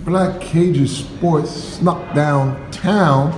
Black Cajun Sports snuck downtown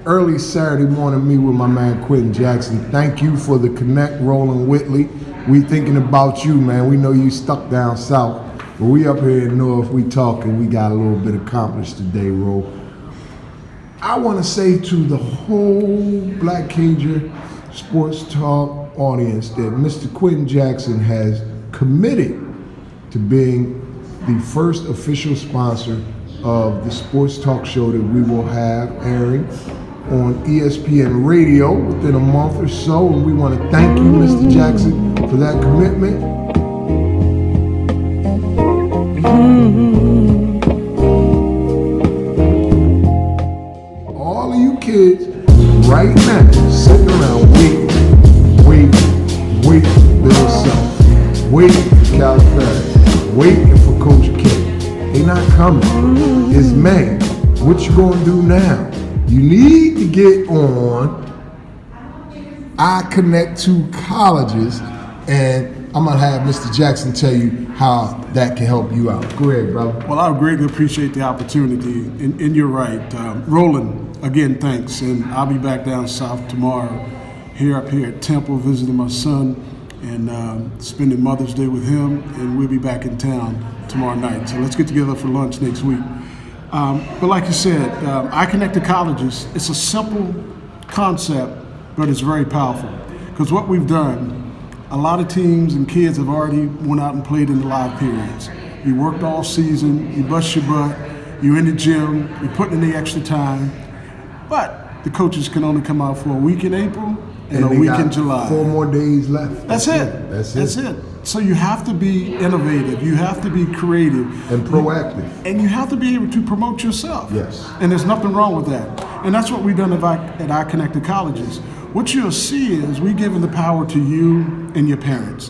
early Saturday morning, me with my man Quentin Jackson. Thank you for the connect, Roland Whitley. We thinking about you, man. We know you stuck down south, but we up here in North, we talking, we got a little bit accomplished today, Ro. I want to say to the whole Black Cajun Sports Talk audience that Mr. Quentin Jackson has committed to being the first official sponsor of the sports talk show that we will have airing on ESPN Radio within a month or so, and we want to thank you, Mr. Jackson, for that commitment. All of you kids right now sitting around waiting for Bill Self, waiting for Calipari, waiting for Coach K. They not coming. It's May. What you gonna do now? You need to get on I Connect to Colleges, and I'm gonna have Mr. Jackson tell you how that can help you out. Go ahead, brother. Well, I greatly appreciate the opportunity, and you're right. Roland, again, thanks, and I'll be back down south tomorrow, up here at Temple, visiting my son, and spending Mother's Day with him, and we'll be back in town tomorrow night. So let's get together for lunch next week. But like you said, I Connect to Colleges, it's a simple concept, but it's very powerful. Because what we've done, a lot of teams and kids have already went out and played in the live periods. You worked all season, you bust your butt, you're in the gym, you're putting in the extra time, but the coaches can only come out for a week in April and a week in July. 4 more days left. That's it. So you have to be innovative. You have to be creative. And proactive. And you have to be able to promote yourself. Yes. And there's nothing wrong with that. And that's what we've done at I Connect to Colleges. What you'll see is we're giving the power to you and your parents.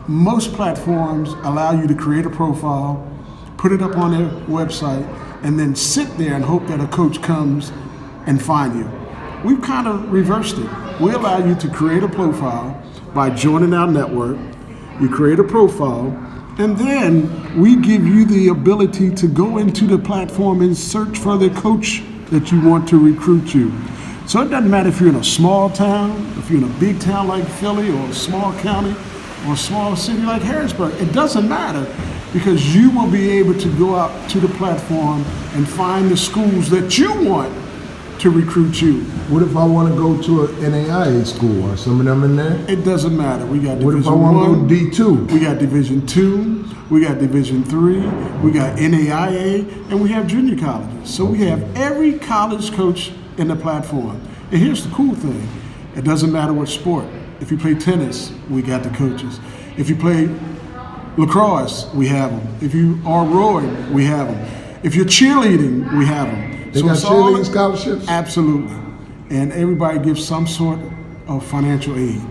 Most platforms allow you to create a profile, put it up on their website, and then sit there and hope that a coach comes and find you. We've kind of reversed it. We allow you to create a profile by joining our network. You create a profile, and then we give you the ability to go into the platform and search for the coach that you want to recruit you. So it doesn't matter if you're in a small town, if you're in a big town like Philly, or a small county, or a small city like Harrisburg. It doesn't matter, because you will be able to go out to the platform and find the schools that you want to recruit you. What if I want to go to an NAIA school? Are some of them in there? It doesn't matter. We got Division What if I want to go D2? We got Division 2, we got Division 3, we got NAIA, and we have junior colleges. So we have every college coach in the platform. And here's the cool thing. It doesn't matter what sport. If you play tennis, we got the coaches. If you play lacrosse, we have them. If you are rowing, we have them. If you're cheerleading, we have them. They got cheerleading scholarships? Absolutely. And everybody gives some sort of financial aid.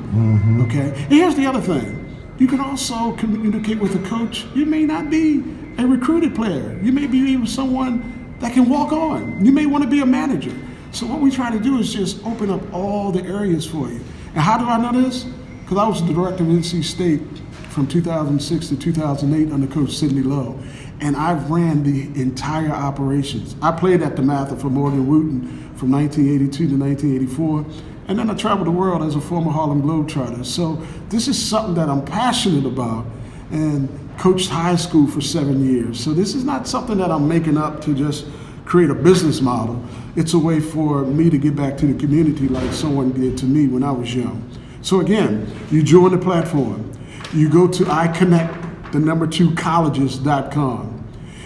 Okay? And here's the other thing. You can also communicate with a coach. You may not be a recruited player. You may be even someone that can walk on. You may want to be a manager. So what we try to do is just open up all the areas for you. And how do I know this? Because I was the director of NC State from 2006 to 2008 under Coach Sidney Lowe. And I've ran the entire operations. I played at the Mather for Morgan Wooten from 1982 to 1984. And then I traveled the world as a former Harlem Globetrotter. So this is something that I'm passionate about, and coached high school for 7 years. So this is not something that I'm making up to just create a business model. It's a way for me to get back to the community like someone did to me when I was young. So again, you join the platform. You go to iConnect2colleges.com.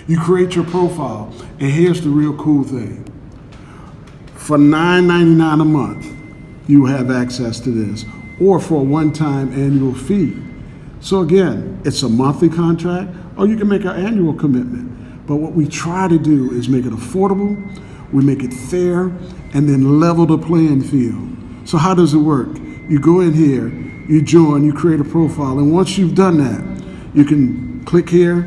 You create your profile, and here's the real cool thing. For $9.99 a month, you have access to this, or for a one-time annual fee. So again, it's a monthly contract, or you can make an annual commitment. But what we try to do is make it affordable, we make it fair, and then level the playing field. So how does it work? You go in here, you join, you create a profile, and once you've done that, you can click here,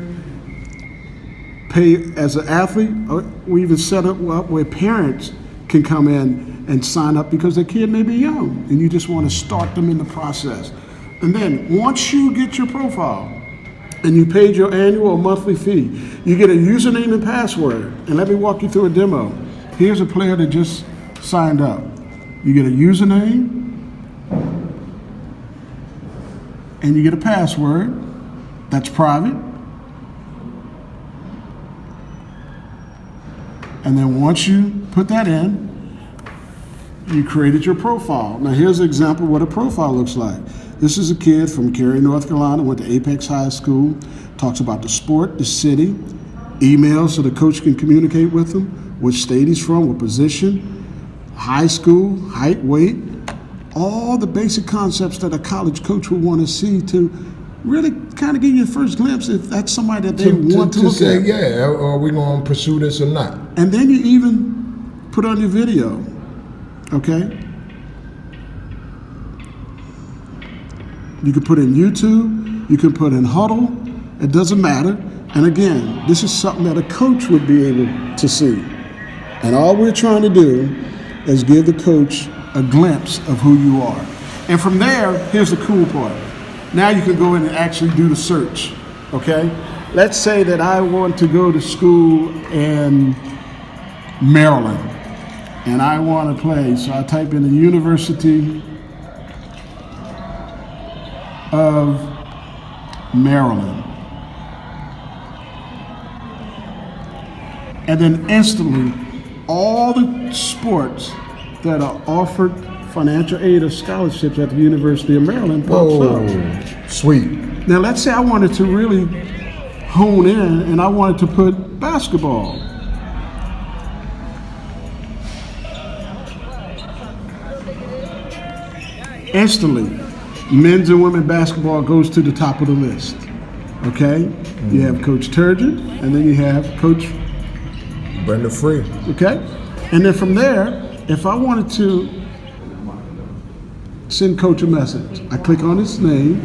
pay as an athlete, or we even set up where parents can come in and sign up because their kid may be young, and you just want to start them in the process. And then once you get your profile, and you paid your annual or monthly fee, you get a username and password. And let me walk you through a demo. Here's a player that just signed up. You get a username and you get a password that's private. And then once you put that in, you created your profile. Now here's an example of what a profile looks like. This is a kid from Cary, North Carolina, went to Apex High School, talks about the sport, the city, emails so the coach can communicate with him, which state he's from, what position, high school, height, weight, all the basic concepts that a college coach would want to see to really kind of give you a first glimpse if that's somebody that they want to look say, at. yeah, are we going to pursue this or not? And then you even put on your video, okay? You can put in YouTube, you can put in Huddle, it doesn't matter. And again, this is something that a coach would be able to see. And all we're trying to do is give the coach a glimpse of who you are. And from there, here's the cool part. Now you can go in and actually do the search, okay? Let's say that I want to go to school in Maryland and I want to play, so I type in the University of Maryland. And then instantly, all the sports that are offered financial aid or scholarships at the University of Maryland pops up. Sweet. Now let's say I wanted to really hone in and I wanted to put basketball. Instantly, men's and women's basketball goes to the top of the list. Okay? You have Coach Turgeon, and then you have Coach Brenda Free. Okay? And then from there, if I wanted to send Coach a message, I click on his name,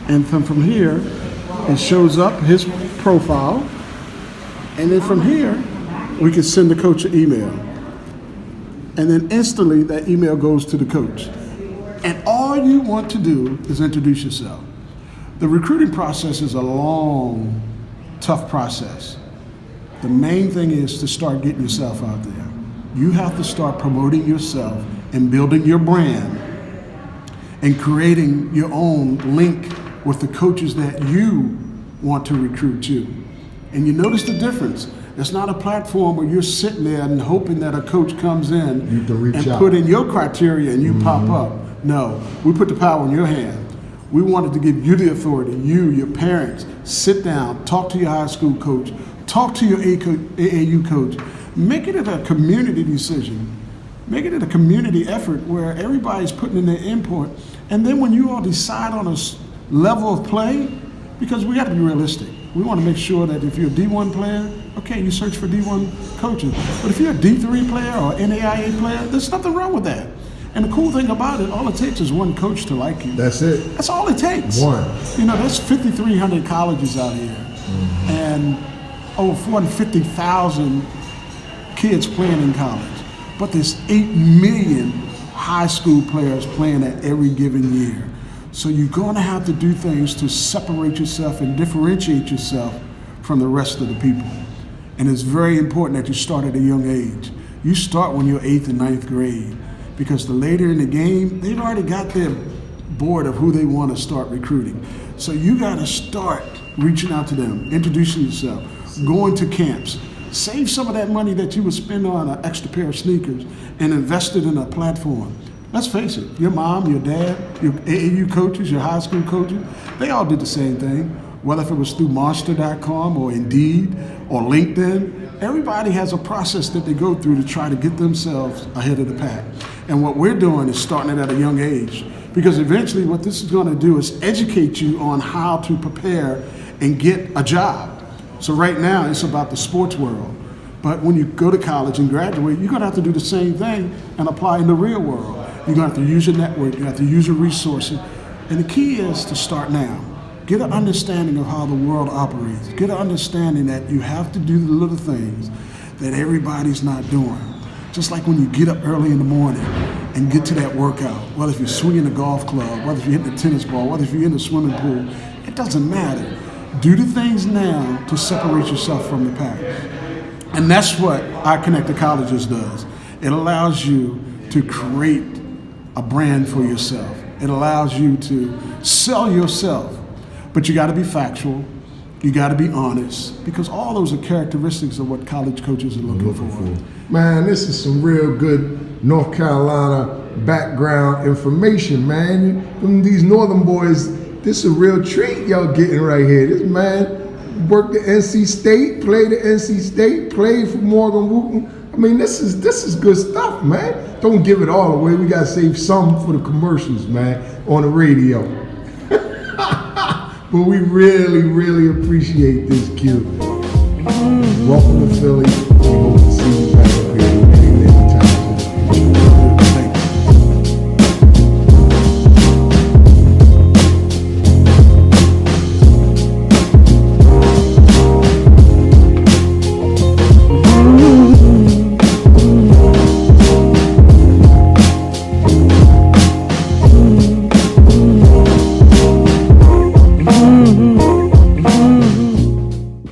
and from here, it shows up his profile, and then from here, we can send the coach an email. And then instantly, that email goes to the coach. And all you want to do is introduce yourself. The recruiting process is a long, tough process. The main thing is to start getting yourself out there. You have to start promoting yourself and building your brand and creating your own link with the coaches that you want to recruit to. And you notice the difference. It's not a platform where you're sitting there and hoping that a coach comes in You can reach and out. put in your criteria and you pop up. No, we put the power in your hand. We wanted to give you the authority, you, your parents, sit down, talk to your high school coach, talk to your AAU coach, make it a community decision. Make it a community effort where everybody's putting in their input. And then when you all decide on a level of play, because we got to be realistic. We want to make sure that if you're a D1 player, okay, you search for D1 coaches. But if you're a D3 player or NAIA player, there's nothing wrong with that. And the cool thing about it, all it takes is one coach to like you. That's it. That's all it takes. One. You know, there's 5,300 colleges out here, and over 450,000 kids playing in college. But there's 8 million high school players playing at every given year. So you're going to have to do things to separate yourself and differentiate yourself from the rest of the people. And it's very important that you start at a young age. You start when you're 8th and 9th grade, because the later in the game, they've already got their board of who they want to start recruiting. So you got to start reaching out to them, introducing yourself, going to camps. Save some of that money that you would spend on an extra pair of sneakers and invest it in a platform. Let's face it, your mom, your dad, your AAU coaches, your high school coaches, they all did the same thing. Whether if it was through Monster.com or Indeed or LinkedIn, everybody has a process that they go through to try to get themselves ahead of the pack. And what we're doing is starting it at a young age, because eventually what this is going to do is educate you on how to prepare and get a job. So right now it's about the sports world. But when you go to college and graduate, you're going to have to do the same thing and apply in the real world. You're going to have to use your network, you have to use your resources. And the key is to start now. Get an understanding of how the world operates. Get an understanding that you have to do the little things that everybody's not doing. Just like when you get up early in the morning and get to that workout, whether if you're swinging the golf club, whether if you're hitting the tennis ball, whether if you're in the swimming pool, it doesn't matter. Do the things now to separate yourself from the pack. And that's what iConnect to Colleges does. It allows you to create a brand for yourself. It allows you to sell yourself. But you got to be factual. You got to be honest, because all those are characteristics of what college coaches are looking for. Man, this is some real good North Carolina background information, man. These Northern boys, this is a real treat y'all getting right here. This man worked at NC State, played at NC State, played for Morgan Wooten. I mean, this is good stuff, man. Don't give it all away. We gotta save some for the commercials, man, on the radio. But we really, really appreciate this, Q. Welcome to Philly.